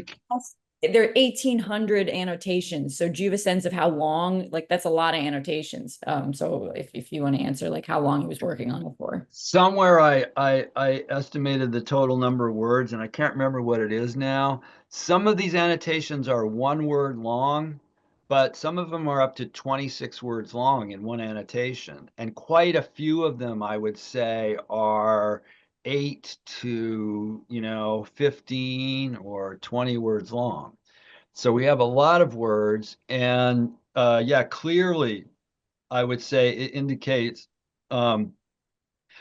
there are 1,800 annotations. So do you have a sense of how long, that's a lot of annotations. So if you want to answer, how long he was working on it for. Somewhere I estimated the total number of words, and I can't remember what it is now. Some of these annotations are 1 word long, but some of them are up to 26 words long in one annotation. And quite a few of them, I would say, are 8 to 15 or 20 words long. So we have a lot of words, and clearly I would say it indicates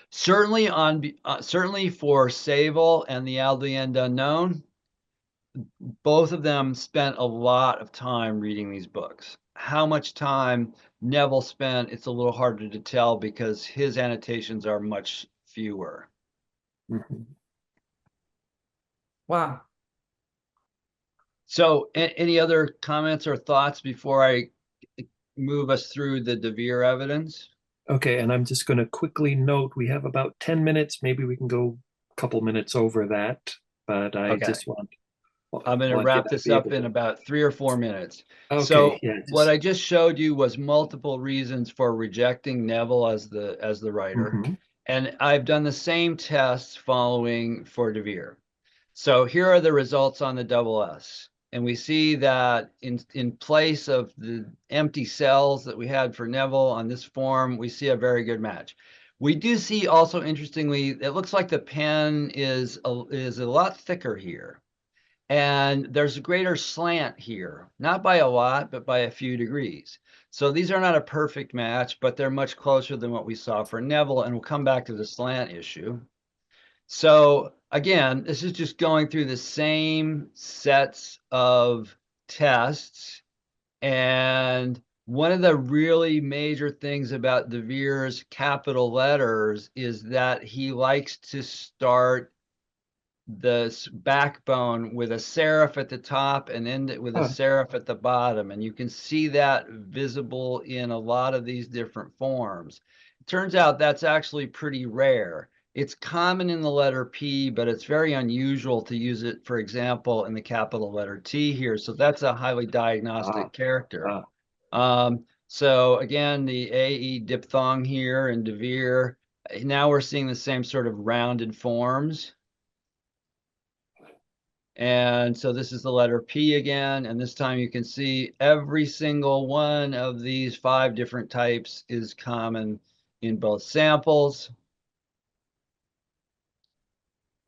certainly for Savile and the Audley End unknown, both of them spent a lot of time reading these books. How much time Neville spent, it's a little harder to tell, because his annotations are much fewer. Wow. So any other comments or thoughts before I move us through the De Vere evidence? Okay, and I'm just going to quickly note we have about 10 minutes. Maybe we can go a couple minutes over that, but I Okay. just want. I'm going to wrap this up in about 3 or 4 minutes. Okay, so yeah. What I just showed you was multiple reasons for rejecting Neville as the writer. Mhm. And I've done the same tests following for De Vere. So here are the results on the double S. And we see that in place of the empty cells that we had for Neville on this form, we see a very good match. We do see also, interestingly, it looks like the pen is a lot thicker here. And there's a greater slant here, not by a lot, but by a few degrees. So these are not a perfect match, but they're much closer than what we saw for Neville. And we'll come back to the slant issue. So again, this is just going through the same sets of tests. And one of the really major things about De Vere's capital letters is that he likes to start the backbone with a serif at the top and end it with a serif at the bottom. And you can see that visible in a lot of these different forms. It turns out that's actually pretty rare. It's common in the letter P, but it's very unusual to use it, for example, in the capital letter T here. So that's a highly diagnostic character. So again, the AE diphthong here in De Vere, now we're seeing the same sort of rounded forms. And so this is the letter P again, and this time you can see every single one of these 5 different types is common in both samples.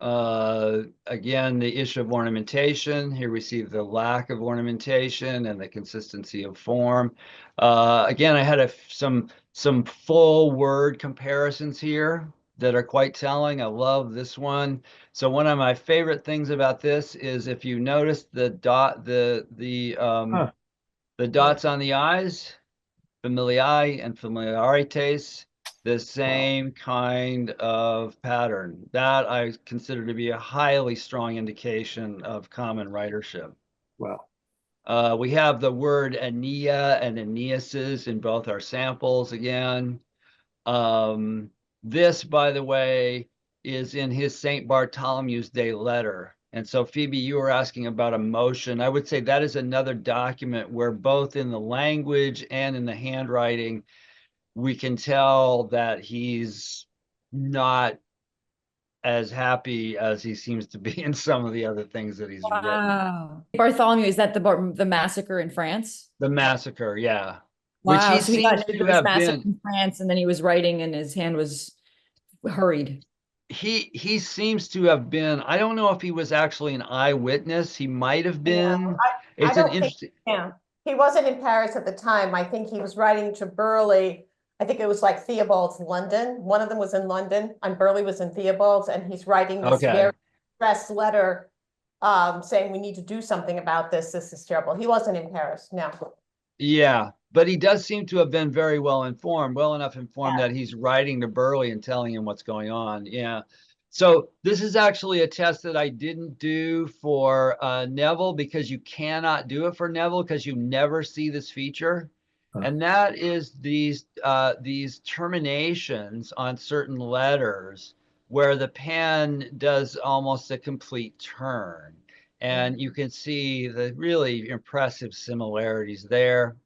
Again, the issue of ornamentation. Here we see the lack of ornamentation and the consistency of form. Again, I had some full word comparisons here that are quite telling. I love this one. So one of my favorite things about this is if you notice the dots on the eyes, familiae and familiaritas, the same kind of pattern. That I consider to be a highly strong indication of common writership. Wow. We have the word Aeneas and Aeneases in both our samples again. This, by the way, is in his St. Bartholomew's Day letter. And so, Phoebe, you were asking about emotion. I would say that is another document where both in the language and in the handwriting, we can tell that he's not as happy as he seems to be in some of the other things that he's written. Wow. Bartholomew, is that the massacre in France? The massacre, yeah. Wow. Which he So he got seems into to this have massacre been. in France, and then he was writing, and his hand was hurried. He seems to have been, I don't know if he was actually an eyewitness. He might have been. I don't think, yeah. He wasn't in Paris at the time. I think he was writing to Burleigh. I think it was like Theobald's London. One of them was in London, and Burleigh was in Theobald's, and he's writing this very stressed letter saying we need to do something about this. This is terrible. He wasn't in Paris, no. Yeah, but he does seem to have been very well informed, well enough informed that he's writing to Burleigh and telling him what's going on. Yeah. So this is actually a test that I didn't do for Neville, because you cannot do it for Neville because you never see this feature. And that is these terminations on certain letters where the pen does almost a complete turn. And you can see the really impressive similarities there.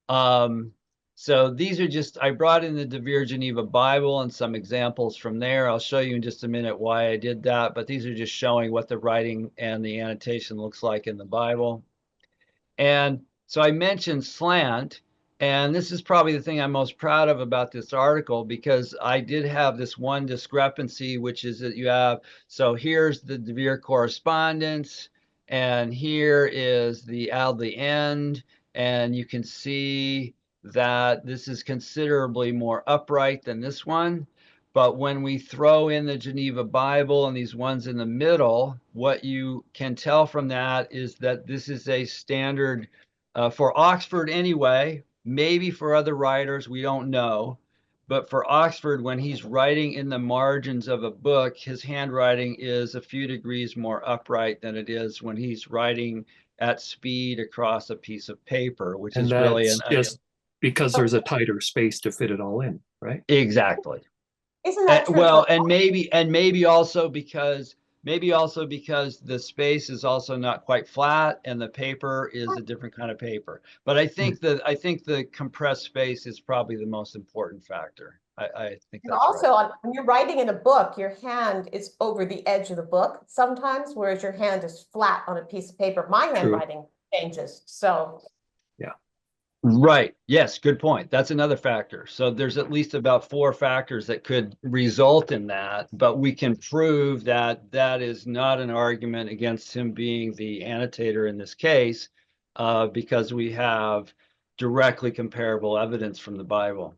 So these are just, I brought in the De Vere Geneva Bible and some examples from there. I'll show you in just a minute why I did that, but these are just showing what the writing and the annotation looks like in the Bible. And so I mentioned slant, and this is probably the thing I'm most proud of about this article, because I did have this one discrepancy, which is that you have, so here's the De Vere correspondence, and here is the Audley End, and you can see that this is considerably more upright than this one. But when we throw in the Geneva Bible and these ones in the middle, what you can tell from that is that this is a standard for Oxford anyway, maybe for other writers, we don't know. But for Oxford, when he's writing in the margins of a book, his handwriting is a few degrees more upright than it is when he's writing at speed across a piece of paper, which And is really that's just because there's a tighter space to fit it all in, right? exactly. Isn't that true? Well, and maybe also because the space is also not quite flat and the paper is a different kind of paper. But I think the compressed space is probably the most important factor. I think And that's also, right. when you're writing in a book, your hand is over the edge of the book sometimes, whereas your hand is flat on a piece of paper. My True. handwriting changes. So Yeah. Right. Yes. Good point. That's another factor. So there's at least about 4 factors that could result in that, but we can prove that that is not an argument against him being the annotator in this case, because we have directly comparable evidence from the Bible.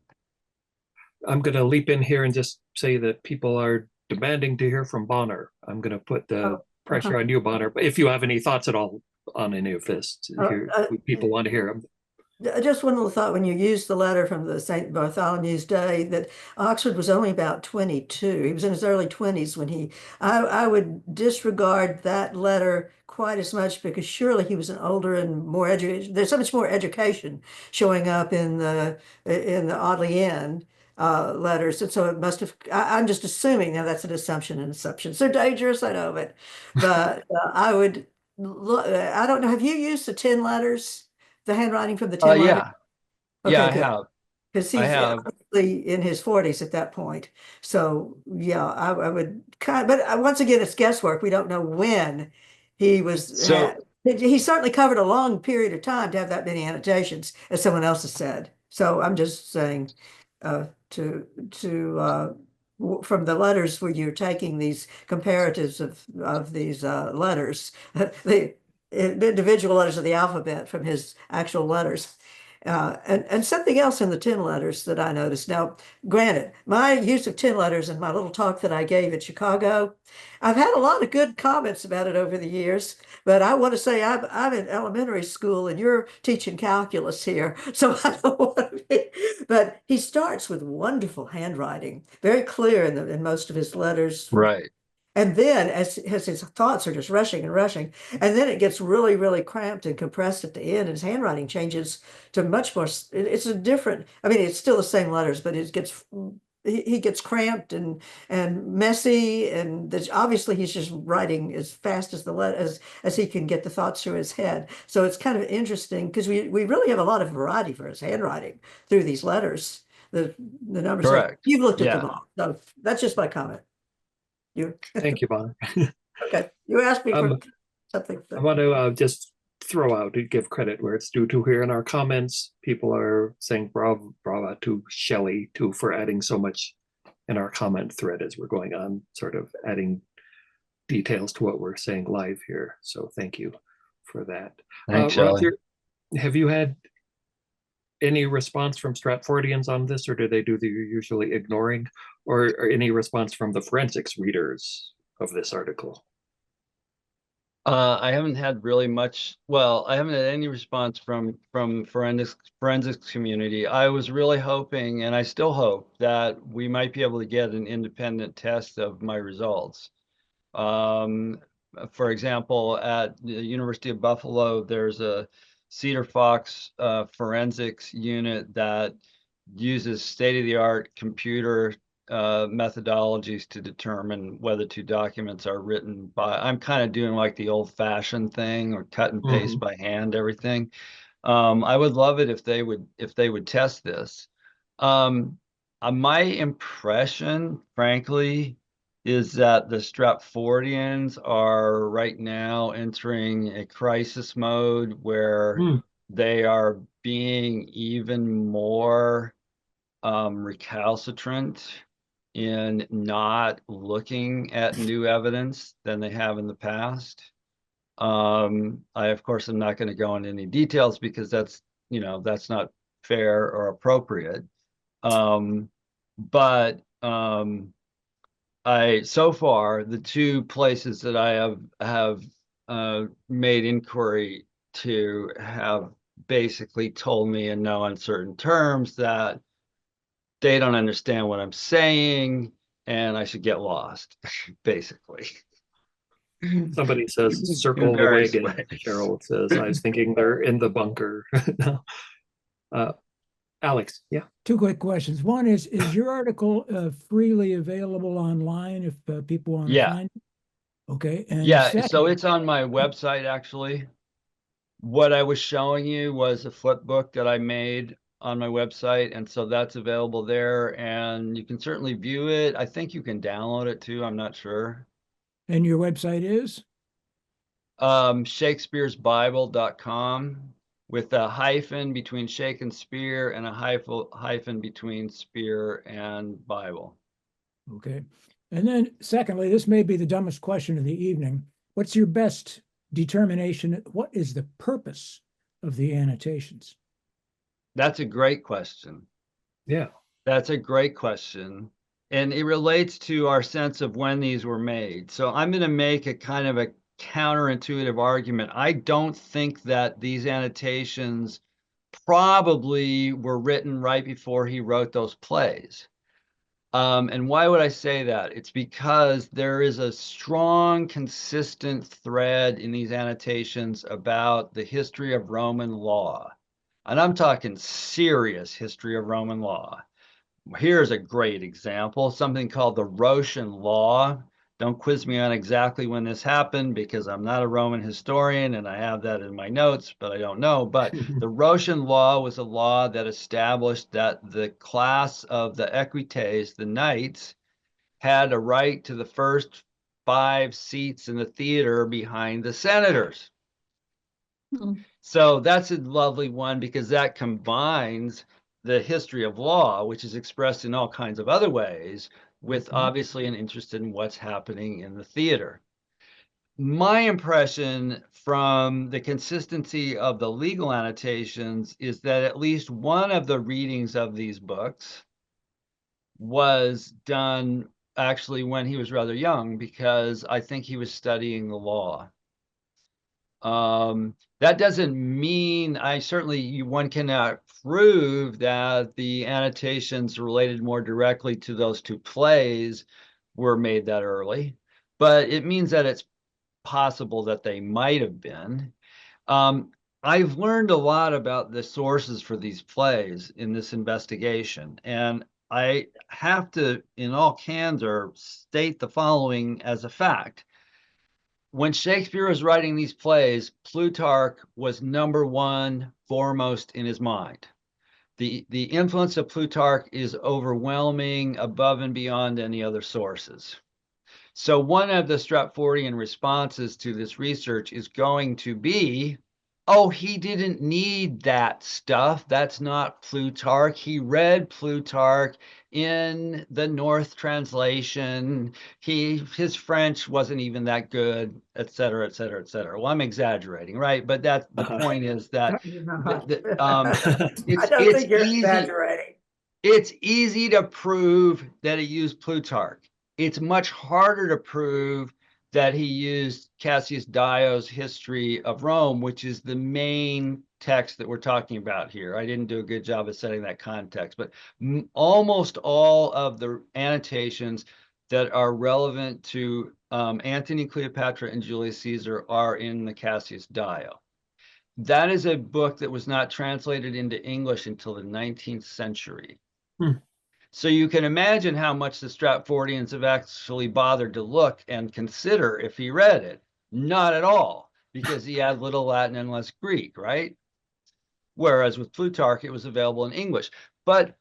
I'm going to leap in here and just say that people are demanding to hear from Bonner. I'm going to put the pressure on you, Bonner. But if you have any thoughts at all on any of this, people want to hear them. Just one little thought when you used the letter from the St. Bartholomew's Day that Oxford was only about 22. He was in his early 20s when I would disregard that letter quite as much because surely he was an older and more educated. There's so much more education showing up in the Audley End letters. And so it must have, I'm just assuming now that's an assumption and assumptions are dangerous, I know, but I would look, I don't know, have you used the 10 letters? The handwriting from the 10 letters? Yeah. Yeah, I Okay, good. have. Because I he's have. obviously in his 40s at that point. So yeah, I would but once again, it's guesswork. We don't know when he was So he certainly covered a long period of time to have that many annotations, as someone else has said. So I'm just saying from the letters where you're taking these comparatives of these letters, the individual letters of the alphabet from his actual letters. And something else in the 10 letters that I noticed. Now, granted, my use of 10 letters in my little talk that I gave in Chicago, I've had a lot of good comments about it over the years, but I want to say I'm in elementary school and you're teaching calculus here. So I don't want to be, but he starts with wonderful handwriting, very clear in most of his letters. right. And then as his thoughts are just rushing and rushing, and then it gets really, really cramped and compressed at the end, and his handwriting changes to much more, it's a different, I mean, it's still the same letters, but it gets, he gets cramped and messy, and there's, obviously he's just writing as fast as as he can get the thoughts through his head. So it's kind of interesting because we really have a lot of variety for his handwriting through these letters. The numbers, Correct. you've looked at Yeah. them all. So that's just my comment. You Thank you, Bonner. okay? You asked me for something. I want to just throw out and give credit where it's due to here in our comments. People are saying bravo to Shelley too for adding so much in our comment thread as we're going on, sort of adding details to what we're saying live here. So thank you for that. Thanks, Shelley. Roger, have you had any response from Stratfordians on this, or do they do the usually ignoring, or any response from the forensics readers of this article? I haven't had really much. Well, I haven't had any response from forensics community. I was really hoping, and I still hope, that we might be able to get an independent test of my results. For example, at the University of Buffalo, there's a Cedar Fox forensics unit that uses state-of-the-art computer methodologies to determine whether 2 documents are written by. I'm kind of doing like the old-fashioned thing, or cut and paste by hand everything. I would love it if they would test this. My impression, frankly, is that the Stratfordians are right now entering a crisis mode where they are being even more recalcitrant in not looking at new evidence than they have in the past. I, of course, am not going to go into any details because that's not fair or appropriate. But so far, the 2 places that I have made inquiry to have basically told me in no uncertain terms that they don't understand what I'm saying and I should get lost, basically. Somebody says circle the various wagon. ways. Cheryl says, I was thinking they're in the bunker. No. Alex, yeah. Two quick questions. One is your article freely available online if people want to Yeah. find it? Okay. And Yeah, second, so it's on my website, actually. What I was showing you was a flip book that I made on my website, and so that's available there, and you can certainly view it. I think you can download it too, I'm not sure. and your website is? Shakespearesbible.com, with a hyphen between Shake and Spear and a hyphen between Spear and Bible. Okay. And then secondly, this may be the dumbest question of the evening. What's your best determination? What is the purpose of the annotations? That's a great question. Yeah. That's a great question. And it relates to our sense of when these were made. So I'm going to make a kind of a counterintuitive argument. I don't think that these annotations probably were written right before he wrote those plays. And why would I say that? It's because there is a strong, consistent thread in these annotations about the history of Roman law. And I'm talking serious history of Roman law. Here's a great example, something called the Roshan Law. Don't quiz me on exactly when this happened because I'm not a Roman historian and I have that in my notes, but I don't know. But the Roshan Law was a law that established that the class of the equites, the knights, had a right to the first 5 seats in the theater behind the senators. So that's a lovely one because that combines the history of law, which is expressed in all kinds of other ways, with obviously an interest in what's happening in the theater. My impression from the consistency of the legal annotations is that at least one of the readings of these books was done actually when he was rather young, because I think he was studying the law. That doesn't mean one cannot prove that the annotations related more directly to those 2 plays were made that early, but it means that it's possible that they might have been. I've learned a lot about the sources for these plays in this investigation, and I have to, in all candor, state the following as a fact. When Shakespeare was writing these plays, Plutarch was #1 foremost in his mind. The influence of Plutarch is overwhelming, above and beyond any other sources. So one of the Stratfordian responses to this research is going to be, oh, he didn't need that stuff. That's not Plutarch. He read Plutarch in the North translation. His French wasn't even that good, et cetera, et cetera, et cetera. Well, I'm exaggerating, right? But the point is that I don't think you're exaggerating. It's easy to prove that he used Plutarch. It's much harder to prove that he used Cassius Dio's History of Rome, which is the main text that we're talking about here. I didn't do a good job of setting that context, but almost all of the annotations that are relevant to Antony, Cleopatra, and Julius Caesar are in the Cassius Dio. That is a book that was not translated into English until the 19th century. So you can imagine how much the Stratfordians have actually bothered to look and consider if he read it. Not at all, because he had little Latin and less Greek, right? Whereas with Plutarch, it was available in English. But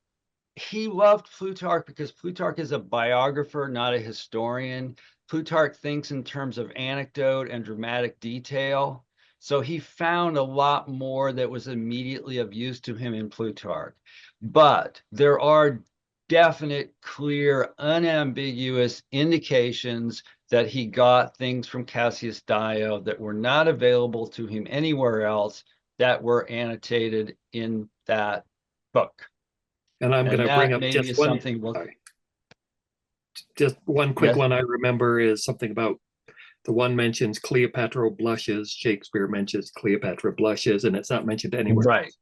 he loved Plutarch because Plutarch is a biographer, not a historian. Plutarch thinks in terms of anecdote and dramatic detail. So he found a lot more that was immediately of use to him in Plutarch. But there are definite, clear, unambiguous indications that he got things from Cassius Dio that were not available to him anywhere else that were annotated in that book. And I'm going to bring up just one quick one I remember is something about the one mentions Cleopatra blushes, Shakespeare mentions Cleopatra blushes, and it's not mentioned anywhere. Right. Else.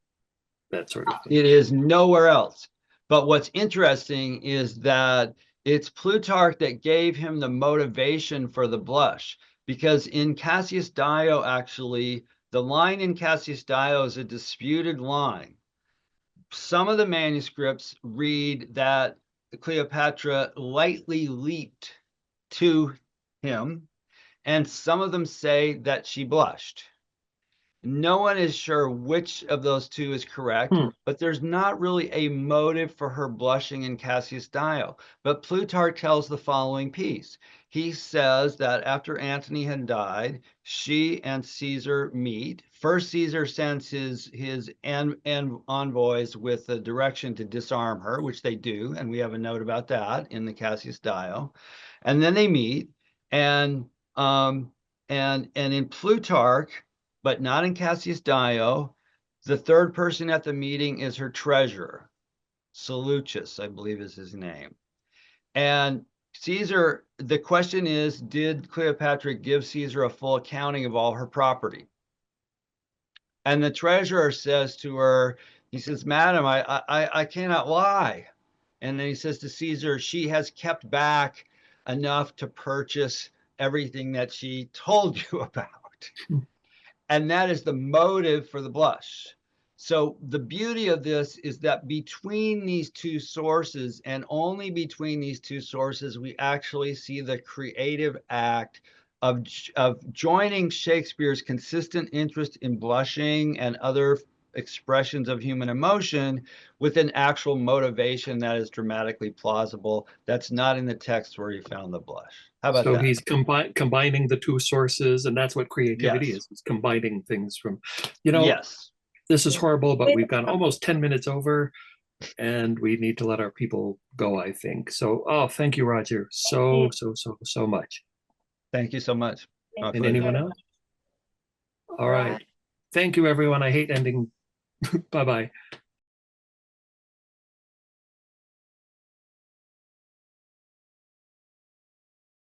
That sort of thing. It is nowhere else. But what's interesting is that it's Plutarch that gave him the motivation for the blush, because in Cassius Dio, actually, the line in Cassius Dio is a disputed line. Some of the manuscripts read that Cleopatra lightly leaped to him, and some of them say that she blushed. No one is sure which of those two is correct, but there's not really a motive for her blushing in Cassius Dio. But Plutarch tells the following piece. He says that after Antony had died, she and Caesar meet. First, Caesar sends his envoys with the direction to disarm her, which they do, and we have a note about that in the Cassius Dio. And then they meet, and in Plutarch, but not in Cassius Dio, the third person at the meeting is her treasurer, Seleucus, I believe is his name. And Caesar, the question is, did Cleopatra give Caesar a full accounting of all her property? And the treasurer says to her, he says, "Madam, I cannot lie." And then he says to Caesar, "She has kept back enough to purchase everything that she told you about." And that is the motive for the blush. So the beauty of this is that between these two sources, and only between these two sources, we actually see the creative act of joining Shakespeare's consistent interest in blushing and other expressions of human emotion with an actual motivation that is dramatically plausible. That's not in the text where he found the blush. How about So that? he's combining the two sources, and that's what creativity Yes. is combining things from, Yes. this is horrible, but we've gone almost 10 minutes over, and we need to let our people go, I think. So, thank you, Roger, so much. Thank you so much. And anyone else? All right. Thank you, everyone. I hate ending. Bye-bye.